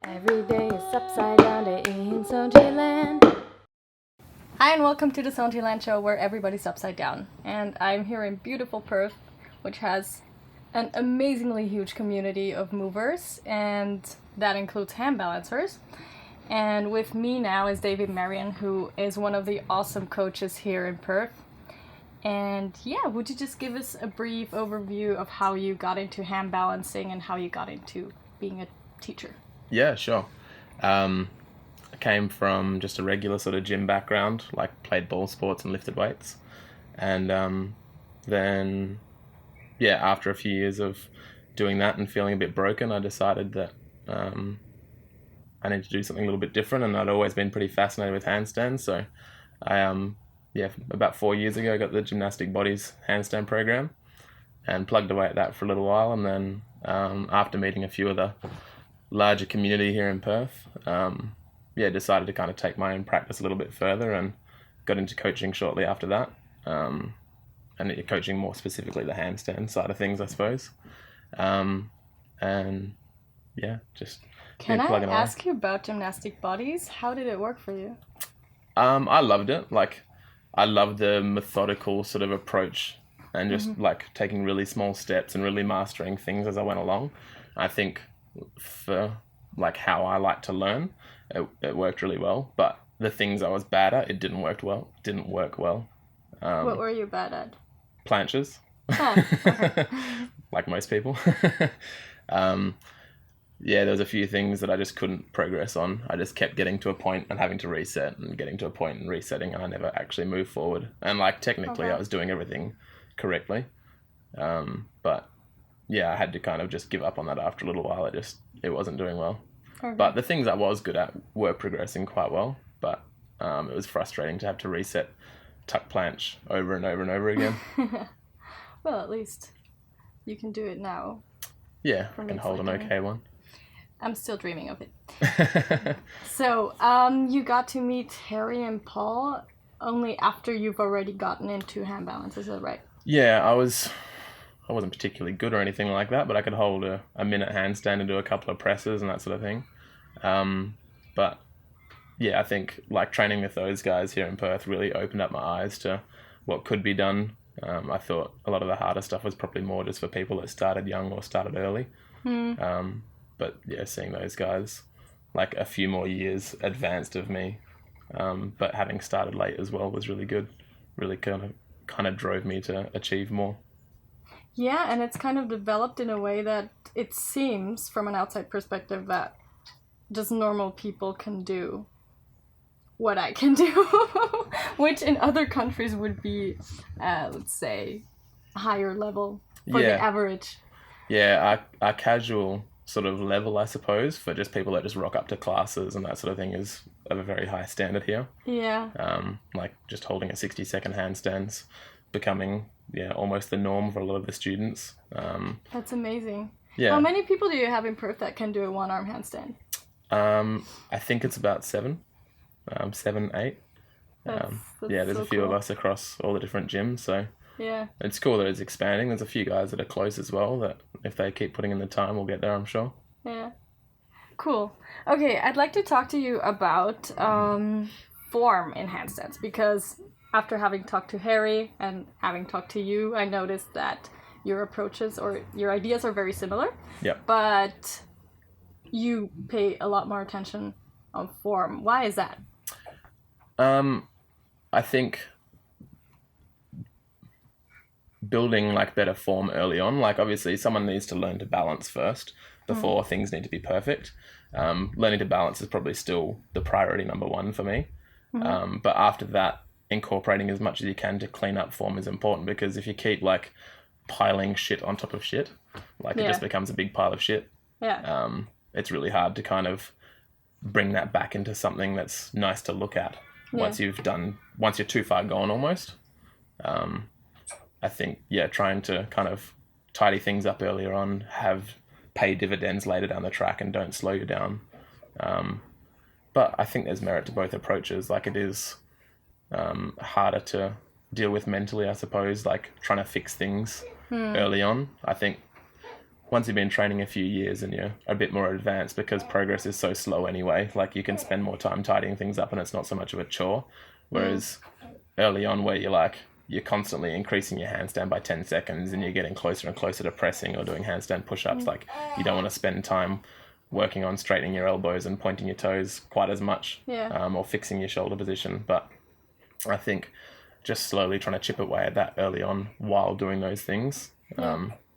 Every day is upside down day in Soundschi land. Hi and welcome to the Soundschi land show where everybody's upside down. And I'm here in beautiful Perth, which has an amazingly huge community of movers, and that includes hand balancers. And with me now is David Marion, who is one of the awesome coaches here in Perth. And yeah, would you just give us a brief overview of how you got into hand balancing and how you got into being a teacher? Yeah, sure. I came from just a regular sort of gym background, like played ball sports and lifted weights. And then, yeah, after a few years of doing that and feeling a bit broken, I decided that I need to do something a little bit different. And I'd always been pretty fascinated with handstands. So about 4 years ago, I got the Gymnastic Bodies handstand program and plugged away at that for a little while. And then after meeting a few of the larger community here in Perth, decided to kind of take my own practice a little bit further and got into coaching shortly after that. And coaching more specifically the handstand side of things, I suppose. Can I ask you about Gymnastic Bodies? How did it work for you? I loved it. I loved the methodical sort of approach and just taking really small steps and really mastering things as I went along. I think for how I like to learn, it worked really well. But the things I was bad at, it didn't work well. What were you bad at? Planches. Oh, okay. Like most people. There was a few things that I just couldn't progress on. I just kept getting to a point and having to reset and getting to a point and resetting, and I never actually moved forward. And technically I was doing everything correctly. But yeah, I had to kind of just give up on that after a little while. It wasn't doing well. Okay. But the things I was good at were progressing quite well. But it was frustrating to have to reset tuck planche over and over and over again. Well, at least you can do it now. Yeah, I can hold an okay one. I'm still dreaming of it. So, you got to meet Harry and Paul only after you've already gotten into hand balance, is that right? Yeah, I wasn't particularly good or anything like that, but I could hold a minute handstand and do a couple of presses and that sort of thing. But yeah, I think training with those guys here in Perth really opened up my eyes to what could be done. I thought a lot of the harder stuff was probably more just for people that started young or started early. But yeah, seeing those guys a few more years advanced of me, but having started late as well was really good. Really kind of drove me to achieve more. Yeah, and it's kind of developed in a way that it seems, from an outside perspective, that just normal people can do what I can do, which in other countries would be, let's say, higher level for the average. Yeah, our casual sort of level, I suppose, for just people that just rock up to classes and that sort of thing is of a very high standard here. Yeah. Just holding a 60-second handstands becoming almost the norm for a lot of the students. That's amazing. Yeah. How many people do you have in Perth that can do a one-arm handstand? I think it's about 7, 8. That's there's a few of us across all the different gyms, so yeah, it's cool that it's expanding. There's a few guys that are close as well that if they keep putting in the time, we'll get there, I'm sure. Yeah. Cool. Okay, I'd like to talk to you about form in handstands, because after having talked to Harry and having talked to you, I noticed that your approaches or your ideas are very similar. Yeah. But you pay a lot more attention on form. Why is that? I think building better form early on, obviously someone needs to learn to balance first before things need to be perfect. Learning to balance is probably still the priority number one for me. But after that, incorporating as much as you can to clean up form is important, because if you keep piling shit on top of shit, it just becomes a big pile of shit. Yeah. It's really hard to kind of bring that back into something that's nice to look at once you're too far gone almost. I think, trying to kind of tidy things up earlier on, pay dividends later down the track and don't slow you down. But I think there's merit to both approaches. It is harder to deal with mentally, I suppose, trying to fix things early on. I think once you've been training a few years and you're a bit more advanced, because progress is so slow anyway, like you can spend more time tidying things up and it's not so much of a chore. Whereas early on, where you're constantly increasing your handstand by 10 seconds and you're getting closer and closer to pressing or doing handstand push-ups, like you don't want to spend time working on straightening your elbows and pointing your toes quite as much, or fixing your shoulder position. But I think just slowly trying to chip away at that early on while doing those things.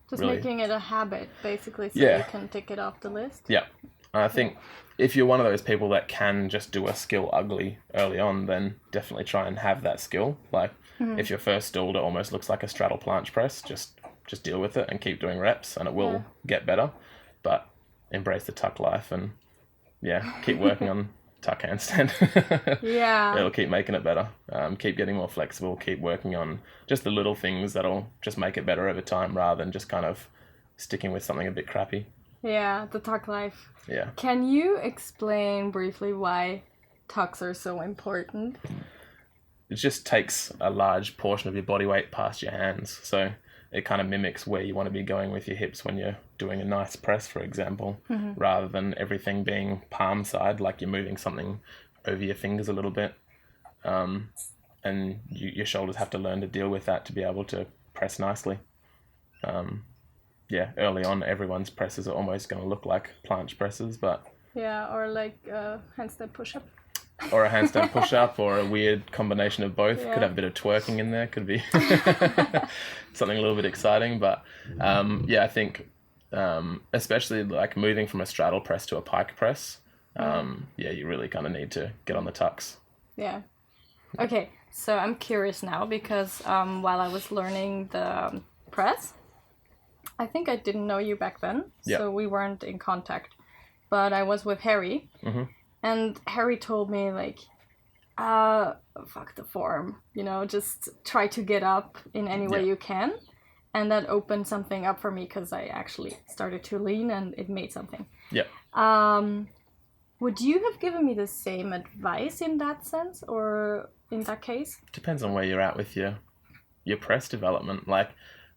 Just really, making it a habit, basically, so you can tick it off the list. Yeah. I think if you're one of those people that can just do a skill ugly early on, then definitely try and have that skill. Like, if your first stool almost looks like a straddle planche press, just deal with it and keep doing reps and it will get better. But embrace the tuck life and, keep working on tuck handstand. It'll keep making it better. Keep getting more flexible, keep working on just the little things that'll just make it better over time rather than just kind of sticking with something a bit crappy. Yeah, the tuck life. Yeah. Can you explain briefly why tucks are so important? It just takes a large portion of your body weight past your hands. So it kind of mimics where you want to be going with your hips when you're doing a nice press, for example, rather than everything being palm side, like you're moving something over your fingers a little bit. And your shoulders have to learn to deal with that to be able to press nicely. Early on, everyone's presses are almost going to look like planche presses, but... Yeah, or like a handstand push-up. Or a handstand push-up, or a weird combination of both. Could have a bit of twerking in there, could be something a little bit exciting. But I think especially like moving from a straddle press to a pike press, you really kind of need to get on the tucks. Yeah. Okay, so I'm curious now because while I was learning the press, I think I didn't know you back then, so we weren't in contact. But I was with Harry. And Harry told me, like, fuck the form, just try to get up in any way you can. And that opened something up for me because I actually started to lean and it made something. Would you have given me the same advice in that sense or in that case? Depends on where you're at with your press development. Like,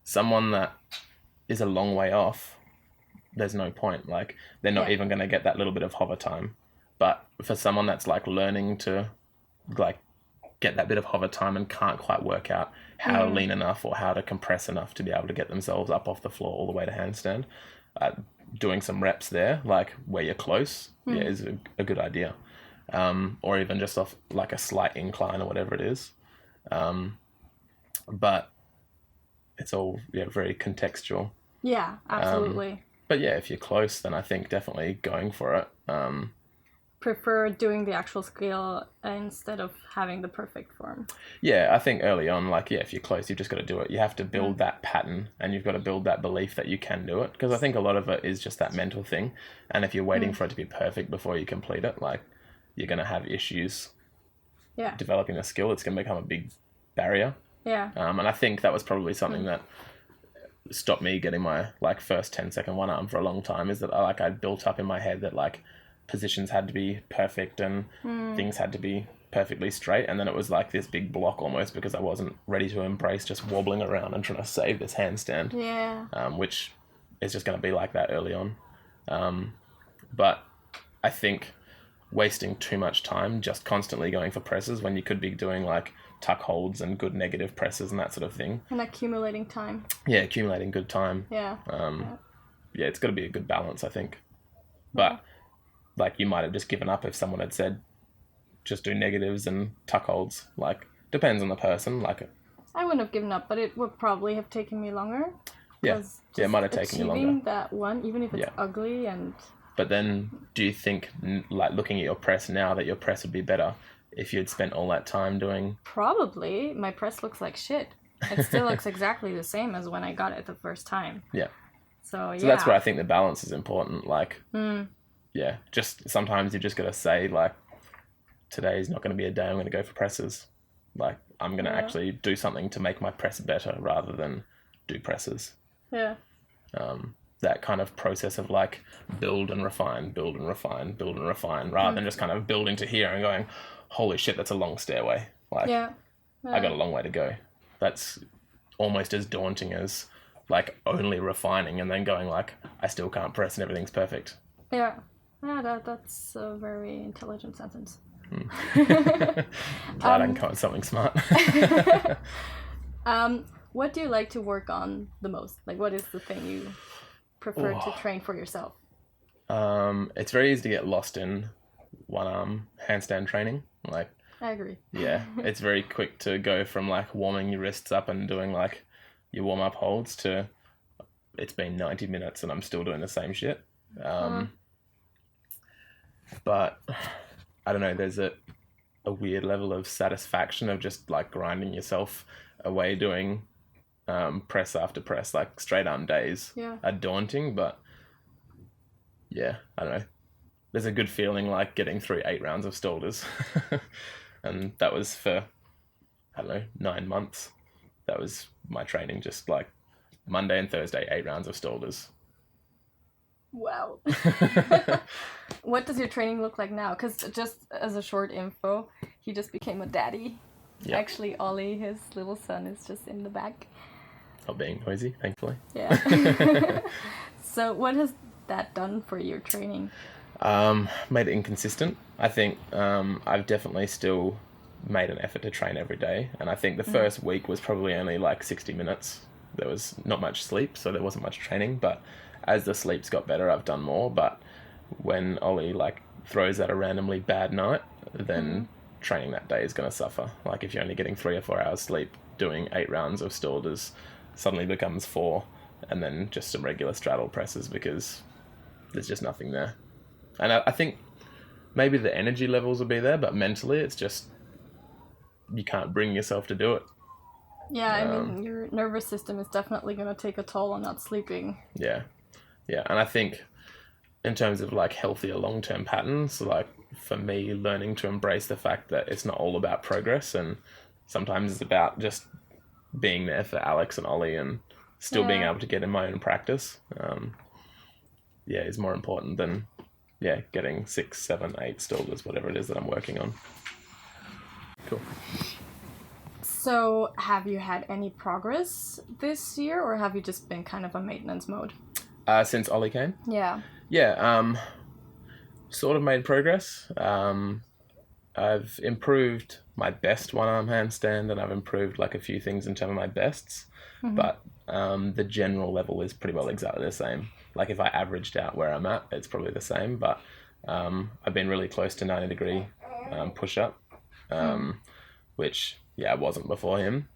someone that is a long way off, there's no point. Like, they're not even going to get that little bit of hover time. But for someone that's like learning to like get that bit of hover time and can't quite work out how to lean enough or how to compress enough to be able to get themselves up off the floor all the way to handstand, doing some reps there, like where you're close, is a good idea. Or even just off like a slight incline or whatever it is. But it's all very contextual. Yeah, absolutely. But if you're close, then I think definitely going for it. Prefer doing the actual skill instead of having the perfect form. Yeah, I think early on, like, if you're close, you've just got to do it. You have to build that pattern and you've got to build that belief that you can do it. Because I think a lot of it is just that mental thing. And if you're waiting for it to be perfect before you complete it, like, you're going to have issues developing the skill. It's going to become a big barrier. Yeah. And I think that was probably something that stopped me getting my, like, first 10-second one arm for a long time, is that I'd built up in my head that, like, positions had to be perfect and things had to be perfectly straight, and then it was like this big block almost because I wasn't ready to embrace just wobbling around and trying to save this handstand, which is just going to be like that early on. But I think wasting too much time just constantly going for presses when you could be doing like tuck holds and good negative presses and that sort of thing. And accumulating time. Yeah, accumulating good time. Yeah. It's got to be a good balance, I think. But like, you might have just given up if someone had said, just do negatives and tuck holds. Like, depends on the person. Like, I wouldn't have given up, but it would probably have taken me longer. Yeah, it might have taken you longer. Achieving that one, even if it's ugly and... But then, do you think, like, looking at your press now, that your press would be better if you'd spent all that time doing... Probably. My press looks like shit. It still looks exactly the same as when I got it the first time. Yeah. So that's where I think the balance is important. Like, just sometimes you just got to say, like, today's not going to be a day I'm going to go for presses. Like, I'm going to actually do something to make my press better rather than do presses. Yeah. That kind of process of, like, build and refine, build and refine, build and refine, rather than just kind of building to here and going, holy shit, that's a long stairway. Like, I got a long way to go. That's almost as daunting as like only refining and then going like, I still can't press and everything's perfect. Yeah. Yeah, that's a very intelligent sentence. Glad I can come up with something smart. What do you like to work on the most? Like, what is the thing you prefer to train for yourself? It's very easy to get lost in one arm handstand training. Like, I agree. yeah, it's very quick to go from like warming your wrists up and doing like your warm up holds to it's been 90 minutes and I'm still doing the same shit. But I don't know, there's a weird level of satisfaction of just like grinding yourself away doing press after press. Like straight arm days are daunting, but yeah, I don't know. There's a good feeling like getting through 8 rounds of Stoulders. And that was for, I don't know, 9 months. That was my training, just like Monday and Thursday, 8 rounds of Stoulders. Wow. What does your training look like now? Because just as a short info, he just became a daddy. Yep. Actually, Ollie, his little son, is just in the back. Not being noisy, thankfully. Yeah. So what has that done for your training? Made it inconsistent. I think I've definitely still made an effort to train every day. And I think the first week was probably only like 60 minutes. There was not much sleep, so there wasn't much training. But as the sleeps got better, I've done more. But when Ollie like throws out a randomly bad night, then training that day is going to suffer. Like if you're only getting 3 or 4 hours sleep, doing 8 rounds of Stoulders suddenly becomes 4, and then just some regular straddle presses because there's just nothing there. And I think maybe the energy levels will be there, but mentally it's just you can't bring yourself to do it. Yeah, I mean, your nervous system is definitely going to take a toll on not sleeping. Yeah. Yeah, and I think in terms of like healthier long-term patterns, like for me, learning to embrace the fact that it's not all about progress, and sometimes it's about just being there for Alex and Ollie and still being able to get in my own practice, is more important than getting 6, 7, 8 Stoulders, whatever it is that I'm working on. Cool. So have you had any progress this year, or have you just been kind of a maintenance mode? Since Ollie came? Yeah. Yeah, sort of made progress. I've improved my best one-arm handstand, and I've improved like a few things in terms of my bests, but the general level is pretty well exactly the same. Like if I averaged out where I'm at, it's probably the same, but I've been really close to 90-degree push-up, which, I wasn't before him.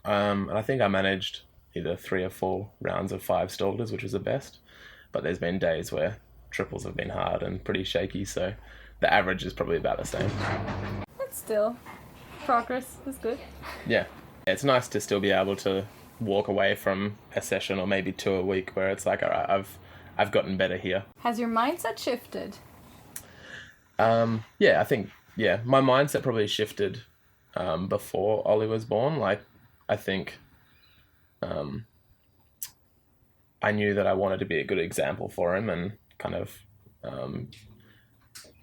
And I think I managed either 3 or 4 rounds of 5 Stoulders, which was the best, but there's been days where triples have been hard and pretty shaky, so the average is probably about the same. But still, progress is good. Yeah. It's nice to still be able to walk away from a session or maybe 2 a week where it's like, all right, I've gotten better here. Has your mindset shifted? I think, my mindset probably shifted before Ollie was born. Like, I think I knew that I wanted to be a good example for him, and kind of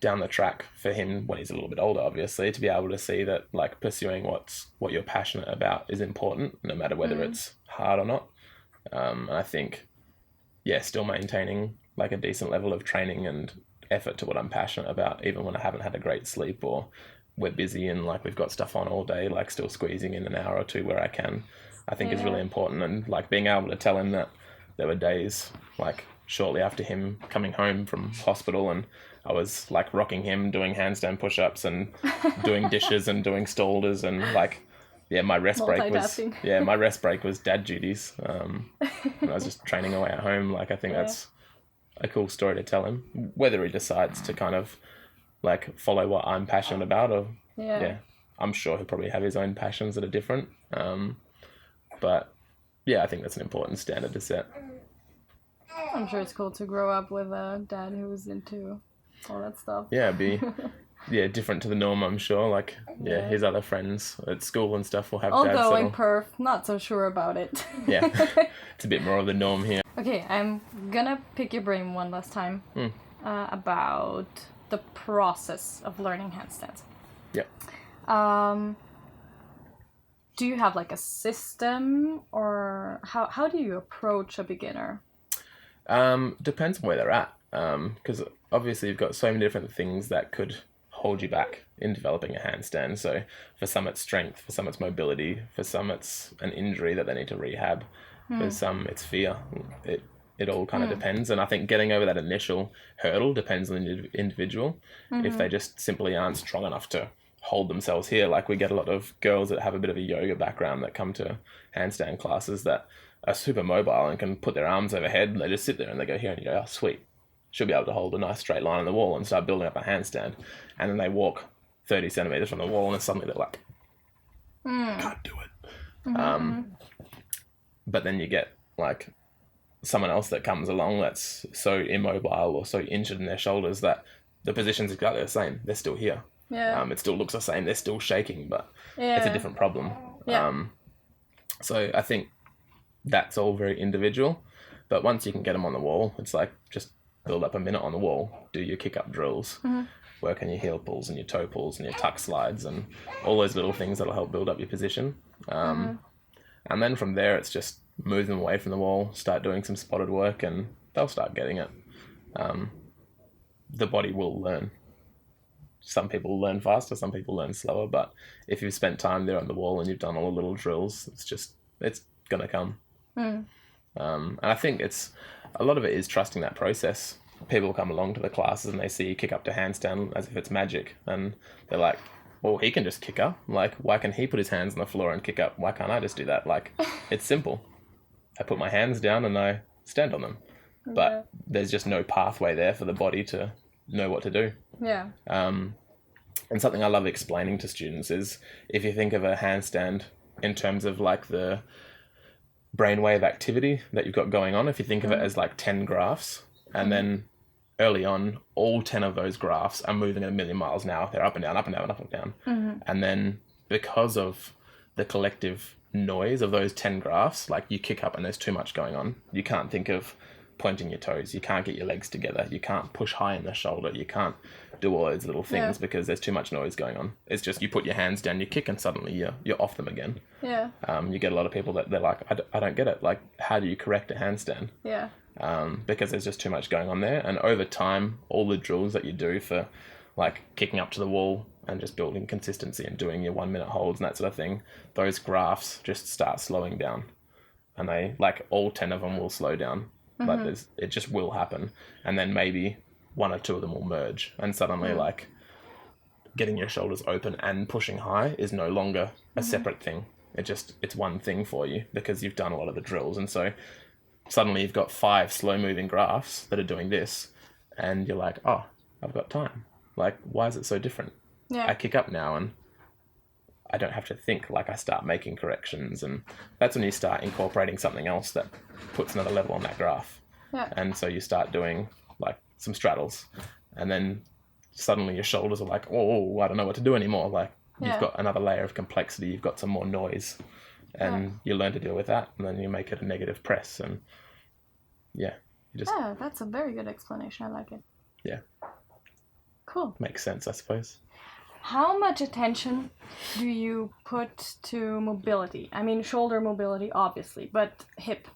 down the track for him when he's a little bit older, obviously, to be able to see that like pursuing what you're passionate about is important, no matter whether it's hard or not. And I think, still maintaining like a decent level of training and effort to what I'm passionate about, even when I haven't had a great sleep or we're busy and like we've got stuff on all day, like still squeezing in an hour or 2 where I can, I think is really important. And like being able to tell him that there were days like shortly after him coming home from hospital and I was like rocking him, doing handstand push-ups and doing dishes and doing Stoulders, and like, my rest break was dad duties. And I was just training away at home. Like, I think that's a cool story to tell him, whether he decides to kind of like follow what I'm passionate about, or I'm sure he'll probably have his own passions that are different. But I think that's an important standard to set. I'm sure it's cool to grow up with a dad who was into all that stuff. Yeah, be different to the norm, I'm sure. Like, his other friends at school and stuff will have dads. Although in Perth, not so sure about it. It's a bit more of the norm here. Okay, I'm gonna pick your brain one last time about the process of learning handstands. Yeah. do you have like a system, or how do you approach a beginner? Depends on where they're at. Because obviously you've got so many different things that could hold you back in developing a handstand. So for some it's strength, for some it's mobility, for some it's an injury that they need to rehab, for some it's fear. It all kind of depends, and I think getting over that initial hurdle depends on the individual. If they just simply aren't strong enough to hold themselves here, like we get a lot of girls that have a bit of a yoga background that come to handstand classes that are super mobile and can put their arms overhead, and they just sit there and they go here and you go, oh sweet, should be able to hold a nice straight line on the wall and start building up a handstand. And then they walk 30 centimeters from the wall and then suddenly they're like, can't do it. But then you get like someone else that comes along that's so immobile or so injured in their shoulders that the position's exactly the same. They're still here. Yeah. It still looks the same. They're still shaking, but Yeah. it's a different problem. Yeah. So I think that's all very individual. But once you can get them on the wall, it's like just build up a minute on the wall, do your kick-up drills, work on your heel pulls and your toe pulls and your tuck slides and all those little things that'll help build up your position. And then from there, it's just move them away from the wall, start doing some spotted work, and they'll start getting it. The body will learn. Some people learn faster, some people learn slower, but if you've spent time there on the wall and you've done all the little drills, it's gonna come. And I think a lot of it is trusting that process. People come along to the classes and they see you kick up to handstand as if it's magic, and they're like, well, he can just kick up. Like, why can he put his hands on the floor and kick up? Why can't I just do that? Like, it's simple. I put my hands down and I stand on them. But there's just no pathway there for the body to know what to do. Yeah. And something I love explaining to students is, if you think of a handstand in terms of like the brainwave activity that you've got going on, if you think of it as like 10 graphs, and then early on, all 10 of those graphs are moving at 1,000,000 miles an hour. They're up and down, up and down, up and down. And then because of the collective noise of those 10 graphs, like you kick up and there's too much going on. You can't think of pointing your toes. You can't get your legs together. You can't push high in the shoulder. You can't do all those little things because there's too much noise going on. It's just you put your hands down, you kick, and suddenly you're off them again. Yeah. You get a lot of people that they're like, I don't get it. Like, how do you correct a handstand? Yeah. Because there's just too much going on there. And over time, all the drills that you do for like kicking up to the wall and just building consistency and doing your 1 minute holds and that sort of thing, those graphs just start slowing down. And they, like, all 10 of them will slow down. Like, it just will happen. And then maybe 1 or 2 of them will merge. And suddenly, like, getting your shoulders open and pushing high is no longer a separate thing. It's one thing for you because you've done a lot of the drills. And so suddenly you've got 5 slow moving graphs that are doing this, and you're like, oh, I've got time. Like, why is it so different? Yeah. I kick up now and I don't have to think. Like, I start making corrections, and that's when you start incorporating something else that puts another level on that graph. Yeah. And so you start doing like some straddles, and then suddenly your shoulders are like, oh, I don't know what to do anymore. Like, you've got another layer of complexity, you've got some more noise, and you learn to deal with that, and then you make it a negative press, and you just... Yeah, that's a very good explanation. I like it. Yeah. Cool. Makes sense, I suppose. How much attention do you put to mobility? I mean, shoulder mobility, obviously, but hip?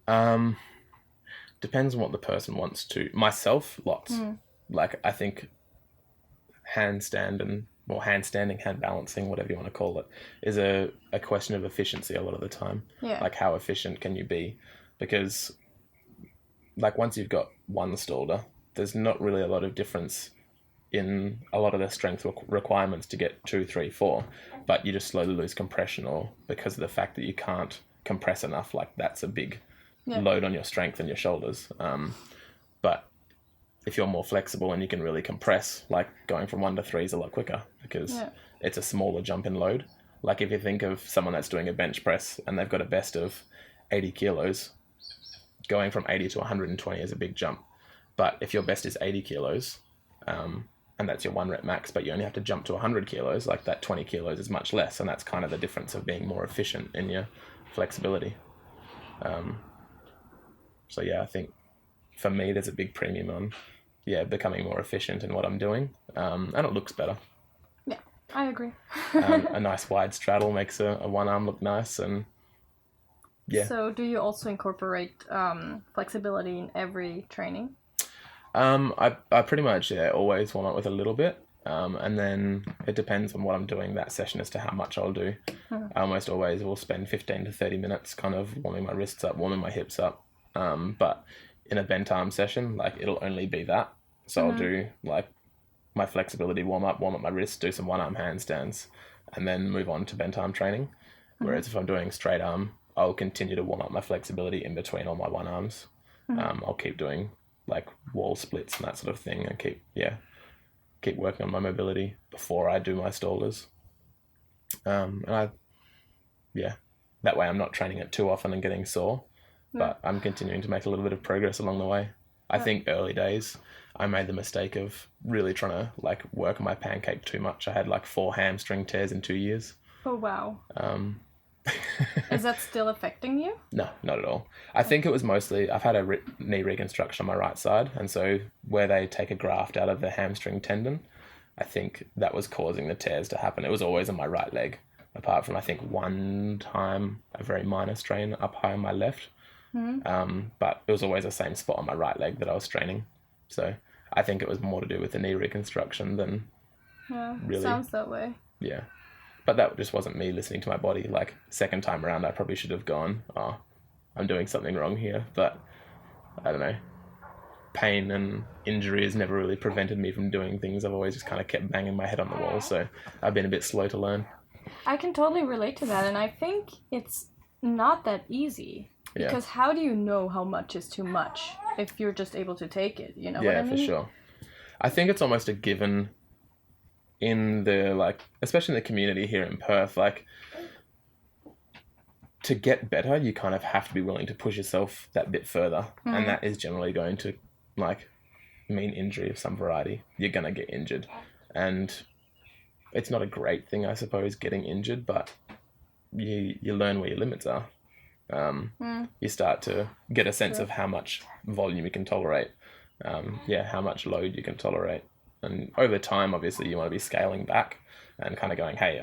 Depends on what the person wants to. Myself, lots. Like, I think handstanding, hand balancing, whatever you want to call it, is a question of efficiency a lot of the time. Yeah. Like, how efficient can you be? Because, like, once you've got one shoulder, there's not really a lot of difference in a lot of the strength requirements to get 2, 3, 4, but you just slowly lose compression, or because of the fact that you can't compress enough, like, that's a big load on your strength and your shoulders. But if you're more flexible and you can really compress, like, going from 1 to 3 is a lot quicker because it's a smaller jump in load. Like, if you think of someone that's doing a bench press and they've got a best of 80 kilos, going from 80 to 120 is a big jump. But if your best is 80 kilos, and that's your 1 rep max, but you only have to jump to 100 kilos, like, that 20 kilos is much less, and that's kind of the difference of being more efficient in your flexibility. So yeah, I think for me there's a big premium on becoming more efficient in what I'm doing, and it looks better. Yeah, I agree. A nice wide straddle makes a one arm look nice, and yeah. So do you also incorporate flexibility in every training? I pretty much always warm up with a little bit, and then it depends on what I'm doing that session as to how much I'll do. I almost always will spend 15 to 30 minutes kind of warming my wrists up, warming my hips up. But in a bent arm session, like it'll only be that. So I'll do like my flexibility warm up my wrists, do some one arm handstands, and then move on to bent arm training. Whereas if I'm doing straight arm, I'll continue to warm up my flexibility in between all my one arms. I'll keep doing like wall splits and that sort of thing, and keep working on my mobility before I do my stallers. And that way I'm not training it too often and getting sore, but I'm continuing to make a little bit of progress along the way. I think early days I made the mistake of really trying to like work on my pancake too much. I had like 4 hamstring tears in 2 years. Oh wow. Is that still affecting you? No, not at all. I think it was mostly, I've had a knee reconstruction on my right side, and so where they take a graft out of the hamstring tendon, I think that was causing the tears to happen. It was always on my right leg, apart from I think one time a very minor strain up high on my left. But it was always the same spot on my right leg that I was straining. So I think it was more to do with the knee reconstruction than really. Sounds that way. Yeah. But that just wasn't me listening to my body. Like, second time around, I probably should have gone, oh, I'm doing something wrong here. But, I don't know. Pain and injury has never really prevented me from doing things. I've always just kind of kept banging my head on the wall. So I've been a bit slow to learn. I can totally relate to that. And I think it's not that easy. Because how do you know how much is too much if you're just able to take it? You know what I mean? Yeah, for sure. I think it's almost a given in the, like, especially in the community here in Perth, like, to get better, you kind of have to be willing to push yourself that bit further. And that is generally going to, like, mean injury of some variety. You're going to get injured. And it's not a great thing, I suppose, getting injured, but you learn where your limits are. You start to get a sense of how much volume you can tolerate. How much load you can tolerate. And over time, obviously, you want to be scaling back and kind of going, hey,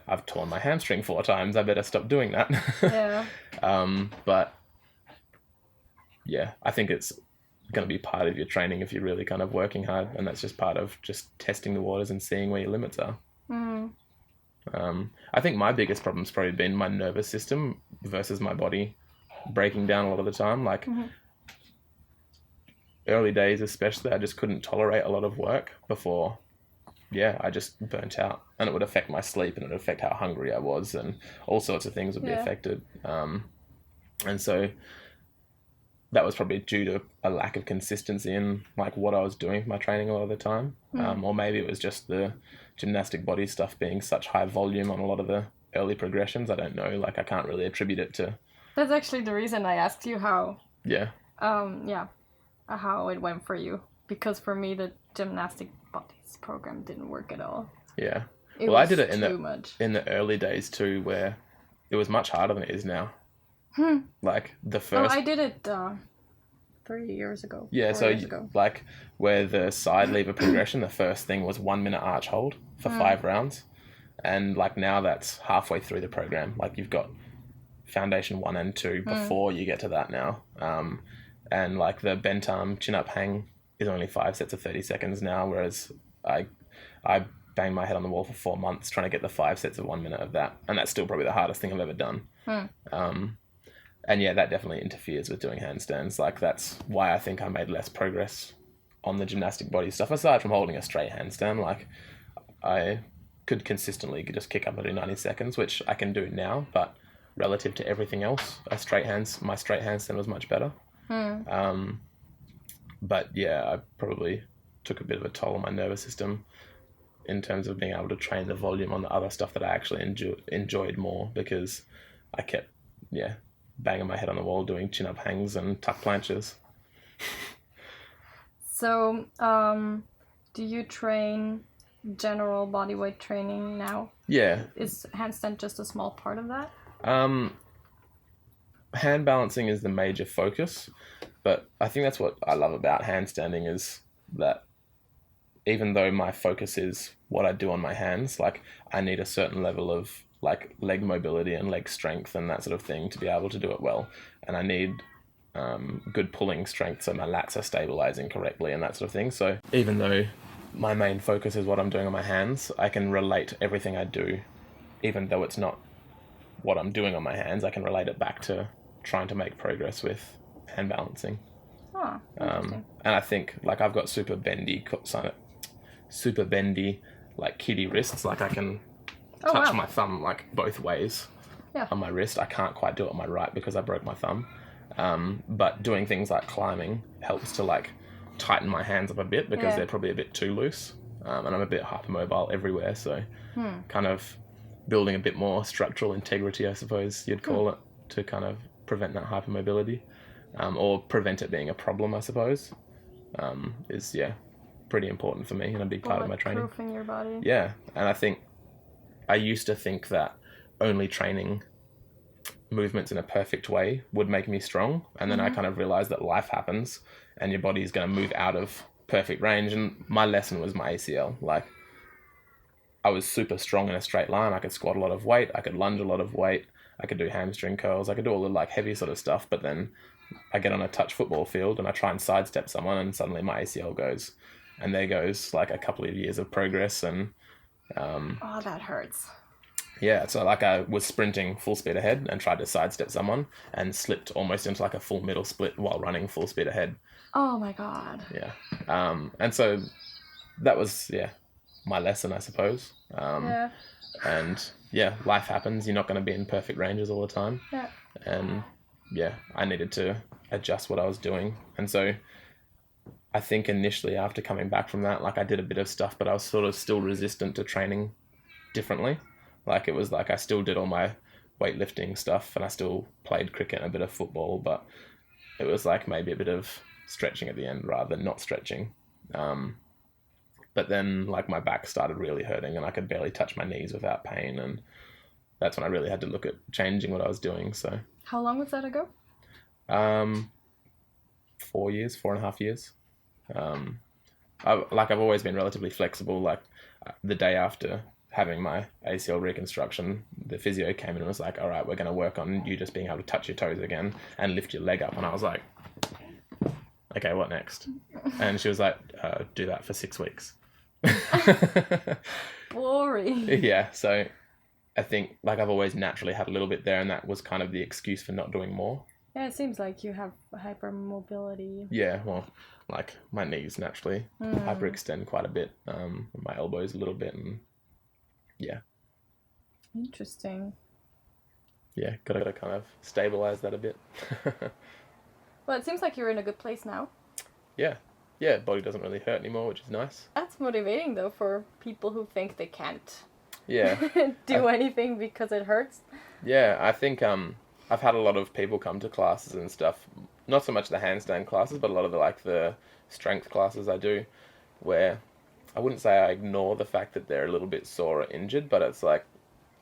I've torn my hamstring 4 times. I better stop doing that. Yeah. But yeah, I think it's going to be part of your training if you're really kind of working hard. And that's just part of just testing the waters and seeing where your limits are. I think my biggest problem's probably been my nervous system versus my body breaking down a lot of the time. Like, early days especially, I just couldn't tolerate a lot of work before. I just burnt out, and it would affect my sleep, and it would affect how hungry I was, and all sorts of things would be affected. And so that was probably due to a lack of consistency in like what I was doing for my training a lot of the time. Or maybe it was just the gymnastic body stuff being such high volume on a lot of the early progressions. I don't know, like I can't really attribute it to... That's actually the reason I asked you how how it went for you, because for me the gymnastic bodies program didn't work at all. I did it in the early days too, where it was much harder than it is now. Like the first... I did it 3 years ago. Like where the side lever progression, the first thing was 1 minute arch hold for 5 rounds, and like now that's halfway through the program. Like you've got foundation 1 and 2 before you get to that now. And like the bent arm chin up hang is only 5 sets of 30 seconds now, whereas I banged my head on the wall for 4 months trying to get the 5 sets of 1 minute of that, and that's still probably the hardest thing I've ever done. And yeah, that definitely interferes with doing handstands. Like that's why I think I made less progress on the gymnastic body stuff, aside from holding a straight handstand. Like I could consistently just kick up and do 90 seconds, which I can do now, but relative to everything else, my straight handstand was much better. But yeah, I probably took a bit of a toll on my nervous system in terms of being able to train the volume on the other stuff that I actually enjoyed more, because I kept banging my head on the wall doing chin up hangs and tuck planches. So do you train general bodyweight training now? Yeah. Is handstand just a small part of that? Hand balancing is the major focus, but I think that's what I love about handstanding, is that even though my focus is what I do on my hands, like I need a certain level of like leg mobility and leg strength and that sort of thing to be able to do it well. And I need good pulling strength so my lats are stabilizing correctly and that sort of thing. So even though my main focus is what I'm doing on my hands, I can relate everything I do, even though it's not what I'm doing on my hands, I can relate it back to trying to make progress with hand balancing. Oh, interesting. And I think like I've got super bendy like kiddie wrists. Like I can touch my thumb like both ways on my wrist. I can't quite do it on my right because I broke my thumb. But doing things like climbing helps to like tighten my hands up a bit because they're probably a bit too loose. And I'm a bit hypermobile everywhere, so kind of building a bit more structural integrity, I suppose you'd call it, to kind of prevent that hypermobility, or prevent it being a problem, I suppose, is pretty important for me and a big part of my training. Proofing your body. Yeah, and I think I used to think that only training movements in a perfect way would make me strong, and then I kind of realized that life happens and your body is going to move out of perfect range. And my lesson was my ACL. Like I was super strong in a straight line. I could squat a lot of weight, I could lunge a lot of weight, I could do hamstring curls, I could do all the like heavy sort of stuff, but then I get on a touch football field and I try and sidestep someone and suddenly my ACL goes, and there goes like a couple of years of progress. And oh, that hurts. Yeah, so like I was sprinting full speed ahead and tried to sidestep someone and slipped almost into like a full middle split while running full speed ahead. Oh my God. Yeah. And so that was, my lesson, I suppose. And life happens. You're not going to be in perfect ranges all the time. Yeah. And I needed to adjust what I was doing. And so I think initially after coming back from that, like I did a bit of stuff, but I was sort of still resistant to training differently. Like it was like I still did all my weightlifting stuff and I still played cricket and a bit of football, but it was like maybe a bit of stretching at the end rather than not stretching. But then like my back started really hurting and I could barely touch my knees without pain, and that's when I really had to look at changing what I was doing. So how long was that ago? 4.5 years. I've always been relatively flexible. Like the day after having my ACL reconstruction, the physio came in and was like, all right, we're going to work on you just being able to touch your toes again and lift your leg up. And I was like, okay, what next? And she was like, do that for 6 weeks. Boring. Yeah, so I think like I've always naturally had a little bit there, and that was kind of the excuse for not doing more. Yeah, it seems like you have hypermobility. Yeah, well, like my knees naturally hyperextend quite a bit, my elbows a little bit, and Interesting. Yeah, gotta kind of stabilize that a bit. Well, it seems like you're in a good place now. Yeah, body doesn't really hurt anymore, which is nice. That's motivating though for people who think they can't do anything because it hurts. Yeah, I think I've had a lot of people come to classes and stuff, not so much the handstand classes, but a lot of the strength classes I do, where I wouldn't say I ignore the fact that they're a little bit sore or injured, but it's like,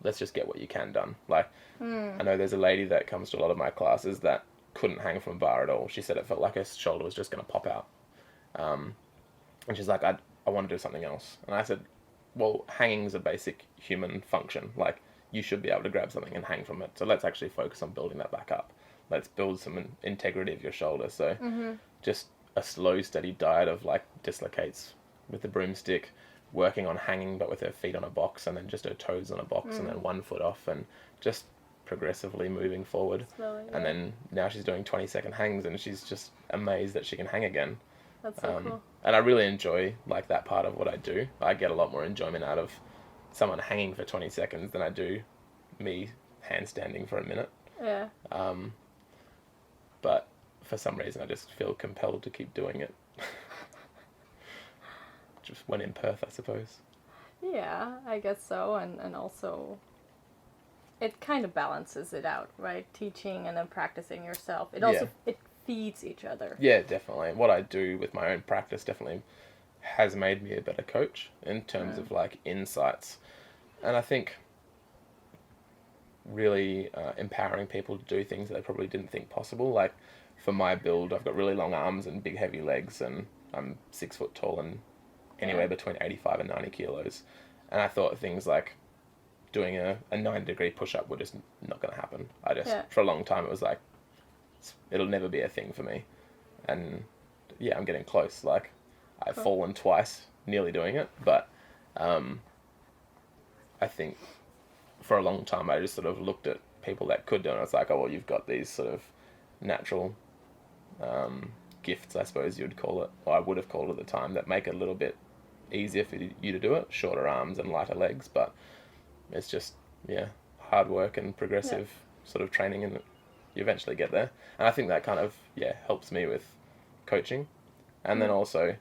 let's just get what you can done. Like, I know there's a lady that comes to a lot of my classes that couldn't hang from a bar at all. She said it felt like her shoulder was just going to pop out. And she's like, I want to do something else. And I said, well, hanging's a basic human function. Like, you should be able to grab something and hang from it. So let's actually focus on building that back up. Let's build some integrity of your shoulder. So just a slow, steady diet of like dislocates with the broomstick, working on hanging but with her feet on a box, and then just her toes on a box, and then 1 foot off, and just progressively moving forward. Slowly, and then now she's doing 20-second hangs, and she's just amazed that she can hang again. That's so cool. And I really enjoy like that part of what I do. I get a lot more enjoyment out of someone hanging for 20 seconds than I do me handstanding for a minute. Yeah. But for some reason I just feel compelled to keep doing it. Just when in Perth, I suppose. Yeah, I guess so, and also it kind of balances it out, right? Teaching and then practicing yourself. It also it feeds each other. Yeah, definitely. What I do with my own practice definitely has made me a better coach in terms of like insights. And I think really empowering people to do things that they probably didn't think possible. Like for my build, I've got really long arms and big heavy legs, and I'm 6 foot tall and anywhere between 85 and 90 kilos. And I thought things like doing a 90-degree push-up were just not going to happen. For a long time, it was like, it'll never be a thing for me. And yeah, I'm getting close. Like, I've fallen twice, nearly doing it. But I think for a long time, I just sort of looked at people that could do it. And it's like, oh, well, you've got these sort of natural gifts, I suppose you'd call it, or I would have called it at the time, that make it a little bit easier for you to do it. Shorter arms and lighter legs, but it's just, hard work and progressive sort of training, and you eventually get there. And I think that kind of, helps me with coaching. And then also,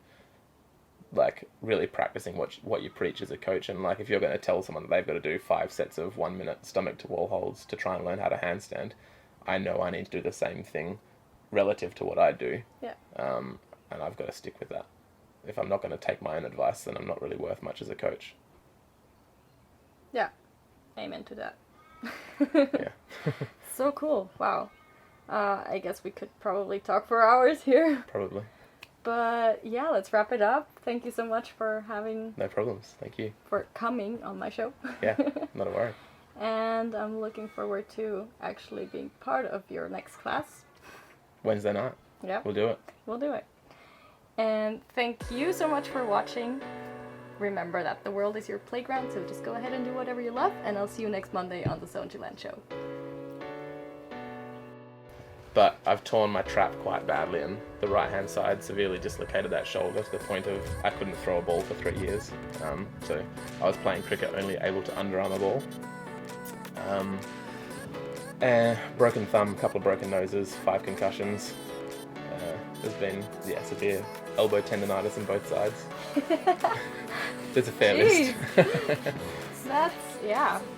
like, really practicing what you preach as a coach. And, like, if you're going to tell someone that they've got to do 5 sets of 1 minute stomach to wall holds to try and learn how to handstand, I know I need to do the same thing relative to what I do. Yeah. And I've got to stick with that. If I'm not going to take my own advice, then I'm not really worth much as a coach. Yeah. Amen to that. Yeah. So cool. Wow. I guess we could probably talk for hours here. Probably. But yeah, let's wrap it up. Thank you so much for having... No problems. Thank you. For coming on my show. Yeah, not a worry. And I'm looking forward to actually being part of your next class. Wednesday night. Yeah. We'll do it. We'll do it. And thank you so much for watching. Remember that the world is your playground, so just go ahead and do whatever you love, and I'll see you next Monday on the Soundschi show. But I've torn my trap quite badly, and the right hand side severely dislocated that shoulder to the point of I couldn't throw a ball for 3 years. So I was playing cricket only able to underarm a ball. And broken thumb, couple of broken noses, 5 concussions. There's been severe elbow tendonitis on both sides. There's a fair list. That's,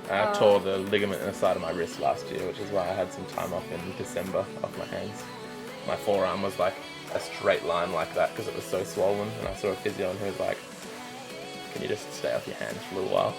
I tore the ligament in the side of my wrist last year, which is why I had some time off in December off my hands. My forearm was like a straight line like that because it was so swollen, and I saw a physio and he was like, can you just stay off your hands for a little while?